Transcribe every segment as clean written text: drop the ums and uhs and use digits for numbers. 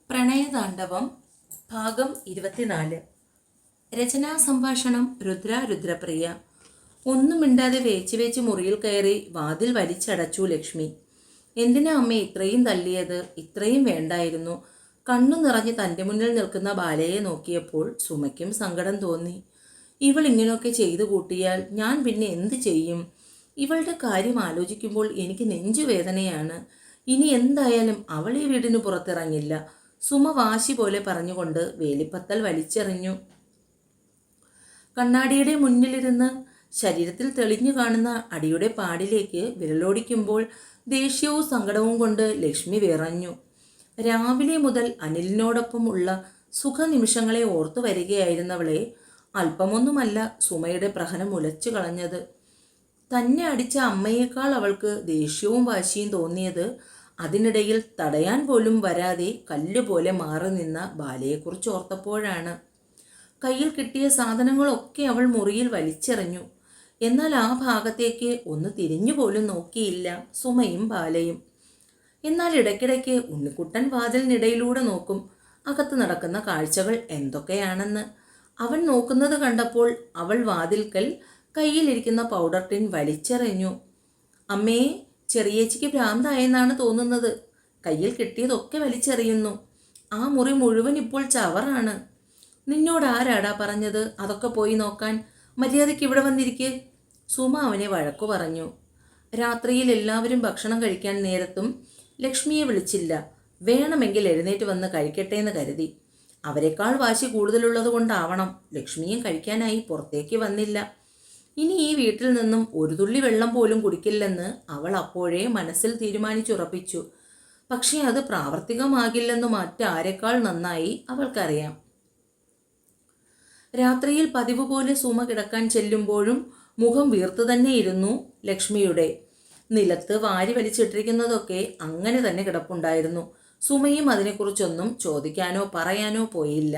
പ്രണയതാണ്ഡവം ഭാഗം 24. രചനാ സംഭാഷണം രുദ്രപ്രിയ. ഒന്നും മിണ്ടാതെ വേച്ച് മുറിയിൽ കയറി വാതിൽ വലിച്ചടച്ചു ലക്ഷ്മി. എന്തിനാ അമ്മ ഇത്രയും തല്ലിയത്? ഇത്രയും വേണ്ടായിരുന്നു. കണ്ണു നിറഞ്ഞ് തൻ്റെ മുന്നിൽ നിൽക്കുന്ന ബാലയെ നോക്കിയപ്പോൾ സുമയ്ക്കും സങ്കടം തോന്നി. ഇവൾ ഇങ്ങനെയൊക്കെ ചെയ്തു കൂട്ടിയാൽ ഞാൻ പിന്നെ എന്ത് ചെയ്യും? ഇവളുടെ കാര്യം ആലോചിക്കുമ്പോൾ എനിക്ക് നെഞ്ചുവേദനയാണ്. ഇനി എന്തായാലും അവൾ ഈ വീടിന് പുറത്തിറങ്ങില്ല. സുമ വാശി പോലെ പറഞ്ഞുകൊണ്ട് വേലിപ്പത്തൽ വലിച്ചെറിഞ്ഞു. കണ്ണാടിയുടെ മുന്നിലിരുന്ന് ശരീരത്തിൽ തെളിഞ്ഞു കാണുന്ന അടിയുടെ പാടിലേക്ക് വിരലോടിക്കുമ്പോൾ ദേഷ്യവും സങ്കടവും കൊണ്ട് ലക്ഷ്മി വിറഞ്ഞു. രാവിലെ മുതൽ അനിലിനോടൊപ്പമുള്ള സുഖനിമിഷങ്ങളെ ഓർത്തു വരികയായിരുന്നവളെ അല്പമൊന്നുമല്ല സുമയുടെ പ്രഹരം ഉലച്ചു കളഞ്ഞത്. തന്നെ അടിച്ച അമ്മയേക്കാൾ അവൾക്ക് ദേഷ്യവും വാശിയും തോന്നിയത് അതിനിടയിൽ തടയാൻ പോലും വരാതെ കല്ലുപോലെ മാറി നിന്ന ബാലയെക്കുറിച്ച് ഓർത്തപ്പോഴാണ്. കയ്യിൽ കിട്ടിയ സാധനങ്ങളൊക്കെ അവൾ മുറിയിൽ വലിച്ചെറിഞ്ഞു. എന്നാൽ ആ ഭാഗത്തേക്ക് ഒന്ന് തിരിഞ്ഞു പോലും നോക്കിയില്ല സുമയും ബാലയും. എന്നാൽ ഇടയ്ക്കിടയ്ക്ക് ഉണ്ണിക്കുട്ടൻ വാതിലിനിടയിലൂടെ നോക്കും അകത്ത് നടക്കുന്ന കാഴ്ചകൾ എന്തൊക്കെയാണെന്ന്. അവൻ നോക്കുന്നത് കണ്ടപ്പോൾ അവൾ വാതിൽക്കൽ കയ്യിലിരിക്കുന്ന പൗഡർ ടിൻ വലിച്ചെറിഞ്ഞു. അമ്മേ, ചെറിയേച്ചിക്ക് ഭ്രാന്തായെന്നാണ് തോന്നുന്നത്. കയ്യിൽ കിട്ടിയതൊക്കെ വലിച്ചെറിയുന്നു. ആ മുറി മുഴുവൻ ഇപ്പോൾ ചവറാണ്. നിന്നോട് ആരാടാ പറഞ്ഞത് അതൊക്കെ പോയി നോക്കാൻ? മര്യാദയ്ക്ക് ഇവിടെ വന്നിരിക്കെ. സുമ അവനെ വഴക്കു പറഞ്ഞു. രാത്രിയിൽ എല്ലാവരും ഭക്ഷണം കഴിക്കാൻ നേരത്തും ലക്ഷ്മിയെ വിളിച്ചില്ല. വേണമെങ്കിൽ എഴുന്നേറ്റ് വന്ന് കഴിക്കട്ടെ എന്ന് കരുതി. അവരെക്കാൾ വാശി കൂടുതലുള്ളത് കൊണ്ടാവണം ലക്ഷ്മിയും കഴിക്കാനായി പുറത്തേക്ക് വന്നില്ല. ഇനി ഈ വീട്ടിൽ നിന്നും ഒരു തുള്ളി വെള്ളം പോലും കുടിക്കില്ലെന്ന് അവൾ അപ്പോഴേ മനസ്സിൽ തീരുമാനിച്ചുറപ്പിച്ചു. പക്ഷേ അത് പ്രാവർത്തികമാകില്ലെന്ന് മറ്റാരെക്കാൾ നന്നായി അവൾക്കറിയാം. രാത്രിയിൽ പതിവ് പോലെ സുമ കിടക്കാൻ ചെല്ലുമ്പോഴും മുഖം വീർത്തു തന്നെയിരുന്നു ലക്ഷ്മിയുടെ. നിലത്ത് വാരി വലിച്ചിട്ടിരിക്കുന്നതൊക്കെ അങ്ങനെ തന്നെ കിടപ്പുണ്ടായിരുന്നു. സുമയും അതിനെക്കുറിച്ചൊന്നും ചോദിക്കാനോ പറയാനോ പോയില്ല.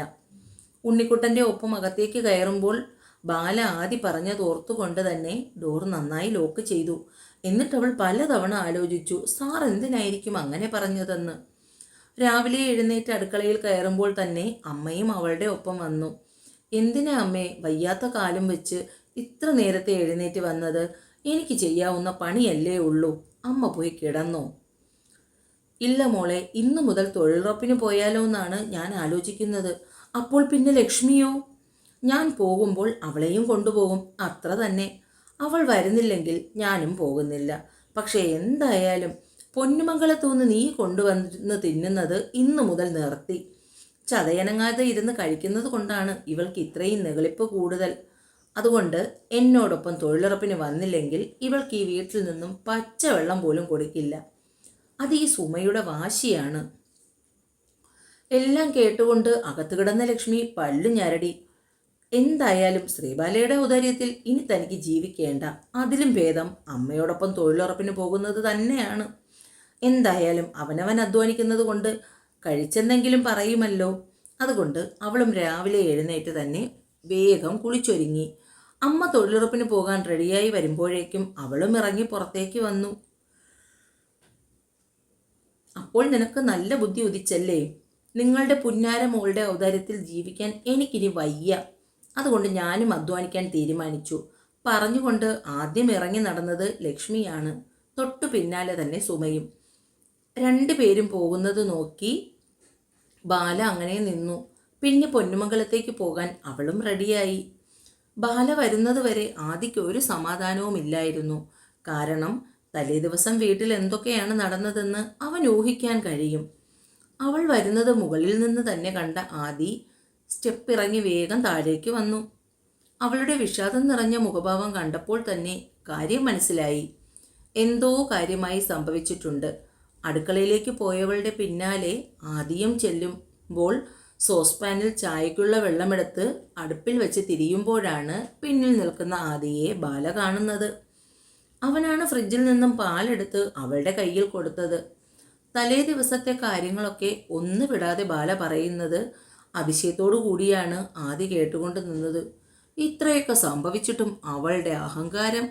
ഉണ്ണിക്കുട്ടൻ്റെ ഒപ്പം അകത്തേക്ക് കയറുമ്പോൾ ബാല ആദ്യ പറഞ്ഞതോർത്തുകൊണ്ട് തന്നെ ഡോർ നന്നായി ലോക്ക് ചെയ്തു. എന്നിട്ടവൾ പലതവണ ആലോചിച്ചു സാർ എന്തിനായിരിക്കും അങ്ങനെ പറഞ്ഞതെന്ന്. രാവിലെ എഴുന്നേറ്റ് അടുക്കളയിൽ കയറുമ്പോൾ തന്നെ അമ്മയും അവളുടെ ഒപ്പം വന്നു. എന്തിനാ അമ്മേ വയ്യാത്ത കാലം വെച്ച് ഇത്ര നേരത്തെ എഴുന്നേറ്റ് വന്നത്? എനിക്ക് ചെയ്യാവുന്ന പണിയല്ലേ ഉള്ളൂ. അമ്മ പോയി കിടന്നോ? ഇല്ല മോളെ, ഇന്നു മുതൽ തൊഴിലുറപ്പിന് പോയാലോ എന്നാണ് ഞാൻ ആലോചിക്കുന്നത്. അപ്പോൾ പിന്നെ ലക്ഷ്മിയോ? ഞാൻ പോകുമ്പോൾ അവളെയും കൊണ്ടുപോകും, അത്ര തന്നെ. അവൾ വരുന്നില്ലെങ്കിൽ ഞാനും പോകുന്നില്ല. പക്ഷേ എന്തായാലും പൊന്നുമംഗലത്തുനിന്ന് നീ കൊണ്ടുവന്ന് തിന്നുന്നത് ഇന്നു മുതൽ നിർത്തി. ചതയനങ്ങാതെ ഇരുന്ന് കഴിക്കുന്നത് കൊണ്ടാണ് ഇവൾക്ക് ഇത്രയും നെകളിപ്പ് കൂടുതൽ. അതുകൊണ്ട് എന്നോടൊപ്പം തൊഴിലുറപ്പിന് വന്നില്ലെങ്കിൽ ഇവൾക്ക് ഈ വീട്ടിൽ നിന്നും പച്ചവെള്ളം പോലും കൊടുക്കില്ല. അത് ഈ സുമയുടെ വാശിയാണ്. എല്ലാം കേട്ടുകൊണ്ട് അകത്ത് കിടന്ന ലക്ഷ്മി പല്ലു ഞരടി. എന്തായാലും ശ്രീബാലയുടെ ഔദാര്യത്തിൽ ഇനി തനിക്ക് ജീവിക്കേണ്ട. അതിലും ഭേദം അമ്മയോടൊപ്പം തൊഴിലുറപ്പിന് പോകുന്നത് തന്നെയാണ്. എന്തായാലും അവനവൻ അധ്വാനിക്കുന്നത് കൊണ്ട് കഴിച്ചെന്നെങ്കിലും പറയുമല്ലോ. അതുകൊണ്ട് അവളും രാവിലെ എഴുന്നേറ്റ് തന്നെ വേഗം കുളിച്ചൊരുങ്ങി. അമ്മ തൊഴിലുറപ്പിന് പോകാൻ റെഡിയായി വരുമ്പോഴേക്കും അവളും ഇറങ്ങി പുറത്തേക്ക് വന്നു. അപ്പോൾ നിനക്ക് നല്ല ബുദ്ധി ഉദിച്ചല്ലേ? നിങ്ങളുടെ പുന്നാര മോളുടെ ഔദാര്യത്തിൽ ജീവിക്കാൻ എനിക്കിനി വയ്യ. അതുകൊണ്ട് ഞാനും അധ്വാനിക്കാൻ തീരുമാനിച്ചു. പറഞ്ഞുകൊണ്ട് ആദ്യം ഇറങ്ങി നടന്നത് ലക്ഷ്മിയാണ്. തൊട്ടു പിന്നാലെ തന്നെ സുമയും. രണ്ടുപേരും പോകുന്നത് നോക്കി ബാല അങ്ങനെ നിന്നു. പിന്നെ പൊന്നുമംഗലത്തേക്ക് പോകാൻ അവളും റെഡിയായി. ബാല വരുന്നത് വരെ ആദിക്ക് ഒരു സമാധാനവുമില്ലായിരുന്നു. കാരണം തലേ ദിവസം വീട്ടിൽ എന്തൊക്കെയാണ് നടന്നതെന്ന് അവൻ ഊഹിക്കാൻ കഴിയും. അവൾ വരുന്നത് മുകളിൽ നിന്ന് തന്നെ കണ്ട ആദി സ്റ്റെപ്പ് ഇറങ്ങി വേഗം താഴേക്ക് വന്നു. അവളുടെ വിഷാദം നിറഞ്ഞ മുഖഭാവം കണ്ടപ്പോൾ തന്നെ കാര്യം മനസ്സിലായി. എന്തോ കാര്യമായി സംഭവിച്ചിട്ടുണ്ട്. അടുക്കളയിലേക്ക് പോയവളുടെ പിന്നാലെ ആദിയും ചെല്ലുമ്പോൾ സോസ്പാനിൽ ചായക്കുള്ള വെള്ളമെടുത്ത് അടുപ്പിൽ വെച്ച് തിരിയുമ്പോഴാണ് പിന്നിൽ നിൽക്കുന്ന ആദിയെ ബാല കാണുന്നത്. അവനാണ് ഫ്രിഡ്ജിൽ നിന്നും പാലെടുത്ത് അവളുടെ കയ്യിൽ കൊടുത്തത്. തലേ ദിവസത്തെ കാര്യങ്ങളൊക്കെ ഒന്ന് വിടാതെ ബാല പറയുന്നത് അതിശയത്തോടു കൂടിയാണ് ആദി കേട്ടുകൊണ്ട് നിന്നത്. ഇത്രയൊക്കെ സംഭവിച്ചിട്ടും അവളുടെ അഹങ്കാരം.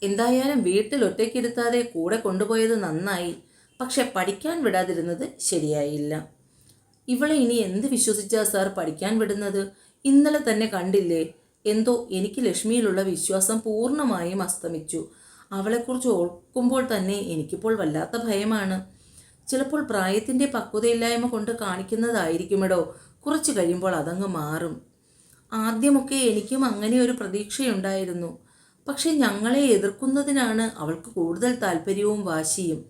എന്തായാലും വീട്ടിൽ ഒറ്റയ്ക്കിരുത്താതെ കൂടെ കൊണ്ടുപോയത് നന്നായി. പക്ഷെ പഠിക്കാൻ വിടാതിരുന്നത് ശരിയായില്ല. ഇവളെ ഇനി എന്ത് വിശ്വസിച്ചാ സാർ പഠിക്കാൻ വിടുന്നത്? ഇന്നലെ തന്നെ കണ്ടില്ലേ? എന്തോ എനിക്ക് ലക്ഷ്മിയിലുള്ള വിശ്വാസം പൂർണ്ണമായും അസ്തമിച്ചു. അവളെക്കുറിച്ച് ഓർക്കുമ്പോൾ തന്നെ എനിക്കിപ്പോൾ വല്ലാത്ത ഭയമാണ്. ചിലപ്പോൾ പ്രായത്തിൻ്റെ പക്വതയില്ലായ്മ കൊണ്ട് കാണിക്കുന്നതായിരിക്കുമെടോ. കുറച്ച് കഴിയുമ്പോൾ അതങ്ങ് മാറും. ആദ്യമൊക്കെ എനിക്കും അങ്ങനെ ഒരു പ്രതീക്ഷയുണ്ടായിരുന്നു. പക്ഷെ ഞങ്ങളെ എതിർക്കുന്നതിനാണ് അവൾക്ക് കൂടുതൽ താല്പര്യവും വാശിയും.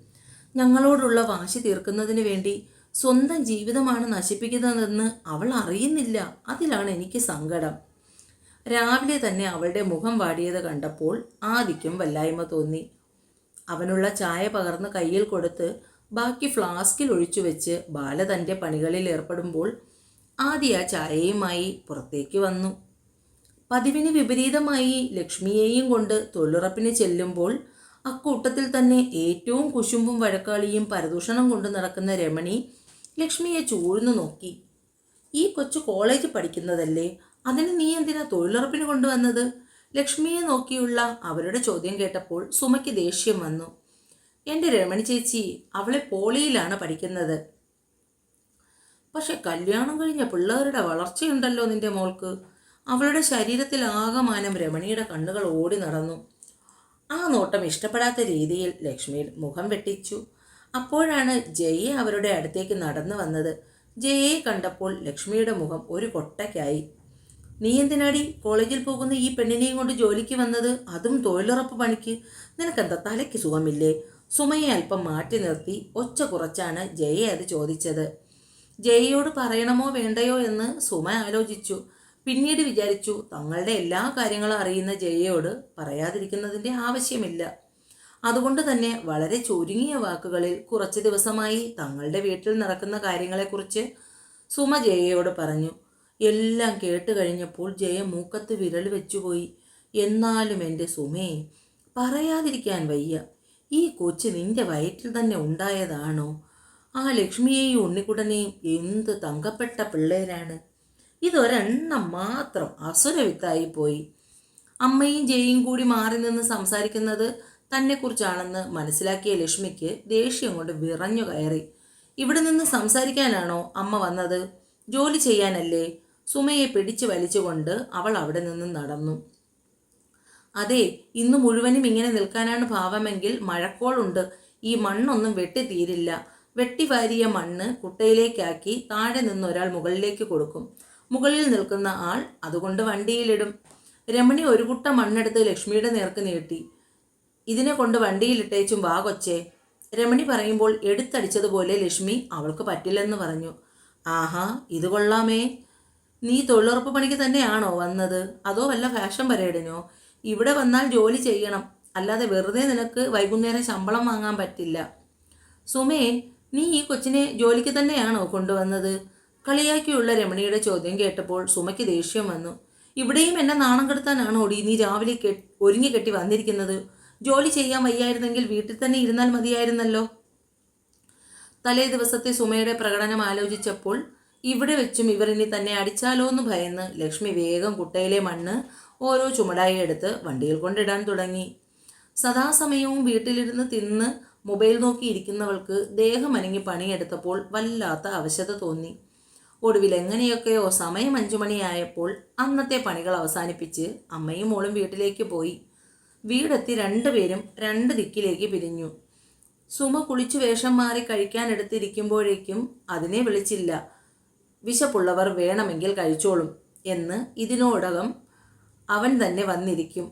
ഞങ്ങളോടുള്ള വാശി തീർക്കുന്നതിന് വേണ്ടി സ്വന്തം ജീവിതമാണ് നശിപ്പിക്കുന്നതെന്ന് അവൾ അറിയുന്നില്ല. അതിലാണ് എനിക്ക് സങ്കടം. രാവിലെ തന്നെ അവളുടെ മുഖം വാടിയത് കണ്ടപ്പോൾ ആദിക്കും വല്ലായ്മ തോന്നി. അവനുള്ള ചായ പകർന്ന് കയ്യിൽ കൊടുത്ത് ബാക്കി ഫ്ലാസ്കിൽ ഒഴിച്ചു വെച്ച് ബാല തൻ്റെ പണികളിൽ ഏർപ്പെടുമ്പോൾ ആദി ആ ചായയുമായി പുറത്തേക്ക് വന്നു. പതിവിന് വിപരീതമായി ലക്ഷ്മിയെയും കൊണ്ട് തൊഴിലുറപ്പിന് ചെല്ലുമ്പോൾ അക്കൂട്ടത്തിൽ തന്നെ ഏറ്റവും കുശുമ്പും വഴക്കാളിയും പരദൂഷണം കൊണ്ട് നടക്കുന്ന രമണി ലക്ഷ്മിയെ ചൂഴ്ന്നു നോക്കി. ഈ കൊച്ചു കോളേജ് പഠിക്കുന്നതല്ലേ, അതിന് നീ എന്തിനാ തൊഴിലുറപ്പിന് കൊണ്ടുവന്നത്? ലക്ഷ്മിയെ നോക്കിയുള്ള അവരുടെ ചോദ്യം കേട്ടപ്പോൾ സുമയ്ക്ക് ദേഷ്യം വന്നു. എൻ്റെ രമണി ചേച്ചി, അവളെ പോളിയിലാണ് പഠിക്കുന്നത്. പക്ഷെ കല്യാണം കഴിഞ്ഞ പിള്ളേരുടെ വളർച്ചയുണ്ടല്ലോ നിന്റെ മോൾക്ക്. അവളുടെ ശരീരത്തിൽ ആകമാനം രമണിയുടെ കണ്ണുകൾ ഓടി നടന്നു. ആ നോട്ടം ഇഷ്ടപ്പെടാത്ത രീതിയിൽ ലക്ഷ്മി മുഖം വെട്ടിച്ചു. അപ്പോഴാണ് ജയ അവരുടെ അടുത്തേക്ക് നടന്നു വന്നത്. ജയയെ കണ്ടപ്പോൾ ലക്ഷ്മിയുടെ മുഖം ഒരു കൊട്ടയ്ക്കായി. നീ എന്തിനാടി കോളേജിൽ പോകുന്ന ഈ പെണ്ണിനെയും കൊണ്ട് ജോലിക്ക് വന്നത്? അതും തൊഴിലുറപ്പ് പണിക്ക്. നിനക്കെന്താ തലയ്ക്ക് സുഖമില്ലേ? സുമയെ അല്പം മാറ്റി നിർത്തി ഒച്ച കുറച്ചാണ് ജയ അത് ചോദിച്ചത്. ജയയോട് പറയണമോ വേണ്ടയോ എന്ന് സുമ ആലോചിച്ചു. പിന്നീട് വിചാരിച്ചു, തങ്ങളുടെ എല്ലാ കാര്യങ്ങളും അറിയുന്ന ജയയോട് പറയാതിരിക്കുന്നതിൻ്റെ ആവശ്യമില്ല. അതുകൊണ്ട് തന്നെ വളരെ ചുരുങ്ങിയ വാക്കുകളിൽ കുറച്ച് ദിവസമായി തങ്ങളുടെ വീട്ടിൽ നടക്കുന്ന കാര്യങ്ങളെക്കുറിച്ച് സുമ ജയയോട് പറഞ്ഞു. എല്ലാം കേട്ട് കഴിഞ്ഞപ്പോൾ ജയ മൂക്കത്ത് വിരൽ വെച്ചുപോയി. എന്നാലും എൻ്റെ സുമേ, പറയാതിരിക്കാൻ വയ്യ. ഈ കൊച്ച് നിന്റെ വയറ്റിൽ തന്നെ ഉണ്ടായതാണോ? ആ ലക്ഷ്മിയെയും ഉണ്ണിക്കുട്ടനെയും എന്ത് തങ്കപ്പെട്ട പിള്ളേരാണ്. ഇതൊരെണ്ണം മാത്രം അസുരവിത്തായി പോയി. അമ്മയും ജയയും കൂടി മാറി നിന്ന് സംസാരിക്കുന്നത് തന്നെക്കുറിച്ചാണെന്ന് മനസ്സിലാക്കിയ ലക്ഷ്മിക്ക് ദേഷ്യം കൊണ്ട് വിറഞ്ഞു കയറി. ഇവിടെ നിന്ന് സംസാരിക്കാനാണോ അമ്മ വന്നത്? ജോലി ചെയ്യാനല്ലേ? സുമയെ പിടിച്ചു വലിച്ചുകൊണ്ട് അവൾ അവിടെ നിന്ന് നടന്നു. അതെ, ഇന്ന് മുഴുവനും ഇങ്ങനെ നിൽക്കാനാണ് ഭാവമെങ്കിൽ മഴക്കോളുണ്ട്. ഈ മണ്ണൊന്നും വെട്ടിത്തീരില്ല. വെട്ടിവാരിയ മണ്ണ് കുട്ടയിലേക്കാക്കി താഴെ നിന്ന് ഒരാൾ മുകളിലേക്ക് കൊടുക്കും. മുകളിൽ നിൽക്കുന്ന ആൾ അതുകൊണ്ട് വണ്ടിയിലിടും. രമണി ഒരു കുട്ട മണ്ണെടുത്ത് ലക്ഷ്മിയുടെ നേർക്ക് നീട്ടി. ഇതിനെ കൊണ്ട് വണ്ടിയിലിട്ടേച്ചും വാ കൊച്ചേ. രമണി പറയുമ്പോൾ എടുത്തടിച്ചതുപോലെ ലക്ഷ്മി അവൾക്ക് പറ്റില്ലെന്ന് പറഞ്ഞു. ആഹാ, ഇത് കൊള്ളാമേ. നീ തൊഴിലുറപ്പ് പണിക്ക് തന്നെയാണോ വന്നത്? അതോ വല്ല ഫാഷൻ പരേഡിനോ? ഇവിടെ വന്നാൽ ജോലി ചെയ്യണം, അല്ലാതെ വെറുതെ നിനക്ക് വൈകുന്നേരം ശമ്പളം വാങ്ങാൻ പറ്റില്ല. സുമേ, നീ ഈ കൊച്ചിനെ ജോലിക്ക് തന്നെയാണോ കൊണ്ടുവന്നത്? കളിയാക്കിയുള്ള രമണിയുടെ ചോദ്യം കേട്ടപ്പോൾ സുമയ്ക്ക് ദേഷ്യം വന്നു. ഇവിടെയും എന്നെ നാണം കെടുത്താനാണോ നീ രാവിലെ ഒരുങ്ങി കെട്ടി വന്നിരിക്കുന്നത്? ജോലി ചെയ്യാൻ വയ്യായിരുന്നെങ്കിൽ വീട്ടിൽ തന്നെ ഇരുന്നാൽ മതിയായിരുന്നല്ലോ. തലേ ദിവസത്തെ സുമയുടെ പ്രകടനം ആലോചിച്ചപ്പോൾ ഇവിടെ വെച്ചും ഇവർ ഇനി തന്നെ അടിച്ചാലോ എന്ന് ഭയന്ന് ലക്ഷ്മി വേഗം കുട്ടയിലെ മണ്ണ് ഓരോ ചുമടായി എടുത്ത് വണ്ടിയിൽ കൊണ്ടിടാൻ തുടങ്ങി. സദാസമയവും വീട്ടിലിരുന്ന് തിന്ന് മൊബൈൽ നോക്കിയിരിക്കുന്നവൾക്ക് ദേഹമനങ്ങി പണിയെടുത്തപ്പോൾ വല്ലാത്ത അവശത തോന്നി. ഒടുവിൽ എങ്ങനെയൊക്കെയോ സമയം 5 മണിയായപ്പോൾ അന്നത്തെ പണികൾ അവസാനിപ്പിച്ച് അമ്മയും മോളും വീട്ടിലേക്ക് പോയി. വീടെത്തി രണ്ടുപേരും 2 ദിക്കിലേക്ക് പിരിഞ്ഞു. സുമ കുളിച്ചു വേഷം മാറി കഴിക്കാനെടുത്തിരിക്കുമ്പോഴേക്കും അതിനെ വിളിച്ചില്ല. വിശപ്പുള്ളവർ വേണമെങ്കിൽ കഴിച്ചോളും എന്ന് ഇതിനോടകം അവൻ തന്നെ വന്നിരിക്കും.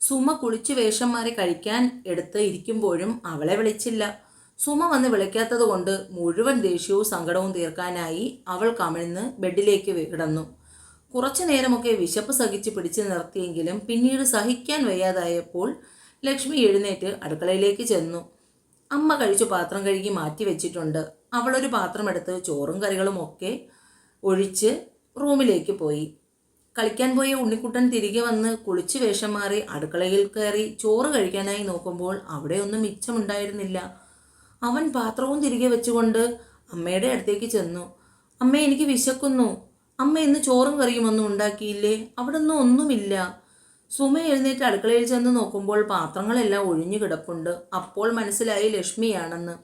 സുമ കുളിച്ചു വേഷം മാറി കഴിക്കാൻ എടുത്ത് ഇരിക്കുമ്പോഴും അവളെ വിളിച്ചില്ല. സുമ വന്ന് വിളിക്കാത്തത് കൊണ്ട് മുഴുവൻ ദേഷ്യവും സങ്കടവും തീർക്കാനായി അവൾ കമിഴ്ന്ന് ബെഡിലേക്ക് കിടന്നു. കുറച്ചു നേരമൊക്കെ വിശപ്പ് സഹിച്ച് പിടിച്ചു നിർത്തിയെങ്കിലും പിന്നീട് സഹിക്കാൻ വയ്യാതായപ്പോൾ ലക്ഷ്മി എഴുന്നേറ്റ് അടുക്കളയിലേക്ക് ചെന്നു. അമ്മ കഴിച്ചു പാത്രം കഴുകി മാറ്റി വെച്ചിട്ടുണ്ട്. അവളൊരു പാത്രമെടുത്ത് ചോറും കറികളും ഒക്കെ ഒഴിച്ച് റൂമിലേക്ക് പോയി. കളിക്കാൻ പോയ ഉണ്ണിക്കുട്ടൻ തിരികെ വന്ന് കുളിച്ച് വേഷം മാറി അടുക്കളയിൽ കയറി ചോറ് കഴിക്കാനായി നോക്കുമ്പോൾ അവിടെ ഒന്നും മിച്ചമുണ്ടായിരുന്നില്ല. അവൻ പാത്രവും തിരികെ വെച്ചുകൊണ്ട് അമ്മയുടെ അടുത്തേക്ക് ചെന്നു. അമ്മേ, എനിക്ക് വിശക്കുന്നു. അമ്മ ഇന്ന് ചോറും കറിയും ഒന്നും ഉണ്ടാക്കിയില്ലേ? അവിടെ ഒന്നും ഒന്നുമില്ല. സുമ എഴുന്നേറ്റ് അടുക്കളയിൽ ചെന്ന് നോക്കുമ്പോൾ പാത്രങ്ങളെല്ലാം ഒഴിഞ്ഞു കിടപ്പുണ്ട്. അപ്പോൾ മനസ്സിലായി ലക്ഷ്മിയാണെന്ന്.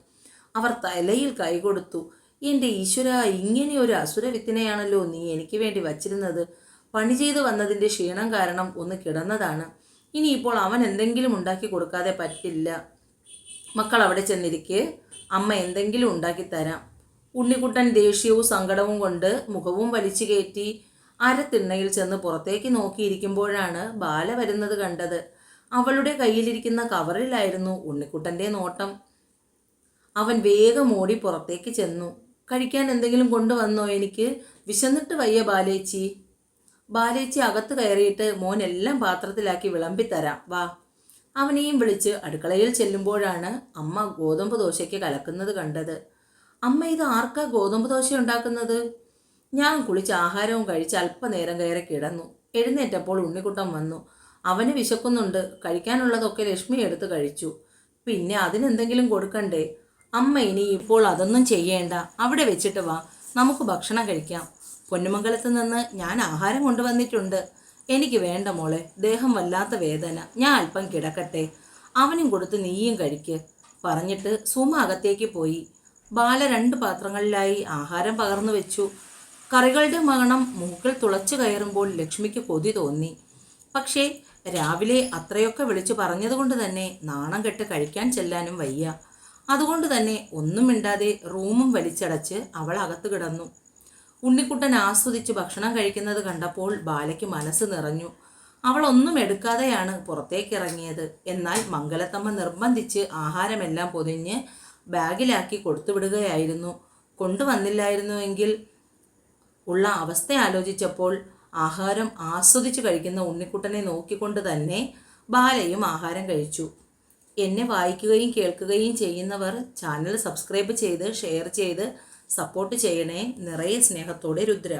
അവർ തലയിൽ കൈകൊടുത്തു. എൻ്റെ ഈശ്വര, ഇങ്ങനെ ഒരു അസുരവിത്തിനെയാണല്ലോ നീ എനിക്ക് വേണ്ടി വച്ചിരുന്നത്. പണി ചെയ്തു വന്നതിൻ്റെ ക്ഷീണം കാരണം ഒന്ന് കിടന്നതാണ്. ഇനിയിപ്പോൾ അവൻ എന്തെങ്കിലും ഉണ്ടാക്കി കൊടുക്കാതെ പറ്റില്ല. മക്കൾ അവിടെ ചെന്നിരിക്കെ, അമ്മ എന്തെങ്കിലും ഉണ്ടാക്കി തരാം. ഉണ്ണിക്കുട്ടൻ ദേഷ്യവും സങ്കടവും കൊണ്ട് മുഖവും വലിച്ചു കയറ്റി അരത്തിണ്ണയിൽ ചെന്ന് പുറത്തേക്ക് നോക്കിയിരിക്കുമ്പോഴാണ് ബാല വരുന്നത് കണ്ടത്. അവളുടെ കയ്യിലിരിക്കുന്ന കവറിലായിരുന്നു ഉണ്ണിക്കുട്ടൻ്റെ നോട്ടം. അവൻ വേഗം ഓടി പുറത്തേക്ക് ചെന്നു. കഴിക്കാൻ എന്തെങ്കിലും കൊണ്ടുവന്നോ? എനിക്ക് വിശന്നിട്ട് വയ്യ ബാലേച്ചി. ബാലേച്ചി അകത്ത് കയറിയിട്ട് മോൻ എല്ലാം പാത്രത്തിലാക്കി വിളമ്പിത്തരാം, വാ. അവനെയും വിളിച്ച് അടുക്കളയിൽ ചെല്ലുമ്പോഴാണ് അമ്മ ഗോതമ്പ് ദോശയ്ക്ക് കലക്കുന്നത് കണ്ടത്. അമ്മ, ഇത് ആർക്കാ ഗോതമ്പ് ദോശ ഉണ്ടാക്കുന്നത്? ഞാൻ കുളിച്ച് ആഹാരവും കഴിച്ച് അല്പനേരം കയറി കിടന്നു. എഴുന്നേറ്റപ്പോൾ ഉണ്ണിക്കുട്ടൻ വന്നു. അവന് വിശക്കുന്നുണ്ട്. കഴിക്കാനുള്ളതൊക്കെ ലക്ഷ്മി എടുത്ത് കഴിച്ചു. പിന്നെ അതിനെന്തെങ്കിലും കൊടുക്കണ്ടേ? അമ്മ ഇനി ഇപ്പോൾ അതൊന്നും ചെയ്യേണ്ട, അവിടെ വെച്ചിട്ട് വാ, നമുക്ക് ഭക്ഷണം കഴിക്കാം. പൊന്നുമംഗലത്ത് നിന്ന് ഞാൻ ആഹാരം കൊണ്ടുവന്നിട്ടുണ്ട്. എനിക്ക് വേണ്ട മോളെ, ദേഹം വല്ലാത്ത വേദന, ഞാൻ അല്പം കിടക്കട്ടെ. അവനും കൊടുത്ത് നീയും കഴിക്ക്. പറഞ്ഞിട്ട് സുമ അകത്തേക്ക് പോയി. ബാല 2 പാത്രങ്ങളിലായി ആഹാരം പകർന്നു വെച്ചു. കറികളുടെ മണം മൂക്കിൽ തുളച്ചു കയറുമ്പോൾ ലക്ഷ്മിക്ക് കൊതി തോന്നി. പക്ഷേ രാവിലെ അത്രയൊക്കെ വിളിച്ചു പറഞ്ഞതുകൊണ്ട് തന്നെ നാണം കെട്ട് കഴിക്കാൻ ചെല്ലാനും വയ്യ. അതുകൊണ്ട് തന്നെ ഒന്നും മിണ്ടാതെ റൂമും വലിച്ചടച്ച് അവൾ അകത്ത് കിടന്നു. ഉണ്ണിക്കുട്ടൻ ആസ്വദിച്ച് ഭക്ഷണം കഴിക്കുന്നത് കണ്ടപ്പോൾ ബാലയ്ക്ക് മനസ്സ് നിറഞ്ഞു. അവൾ ഒന്നും എടുക്കാതെയാണ് പുറത്തേക്കിറങ്ങിയത്. എന്നാൽ മംഗലത്തമ്മ നിർബന്ധിച്ച് ആഹാരമെല്ലാം പൊതിഞ്ഞ് ബാഗിലാക്കി കൊടുത്തുവിടുകയായിരുന്നു. കൊണ്ടുവന്നില്ലായിരുന്നുവെങ്കിൽ ഉള്ള അവസ്ഥ ആലോചിച്ചപ്പോൾ ആഹാരം ആസ്വദിച്ച് കഴിക്കുന്ന ഉണ്ണിക്കുട്ടനെ നോക്കിക്കൊണ്ട് തന്നെ ബാലയും ആഹാരം കഴിച്ചു. എന്നെ വായിക്കുകയും കേൾക്കുകയും ചെയ്യുന്നവർ ചാനൽ സബ്സ്ക്രൈബ് ചെയ്ത് ഷെയർ ചെയ്ത് സപ്പോർട്ട് ചെയ്യണേ. നിറയെ സ്നേഹത്തോടെ രുദ്ര.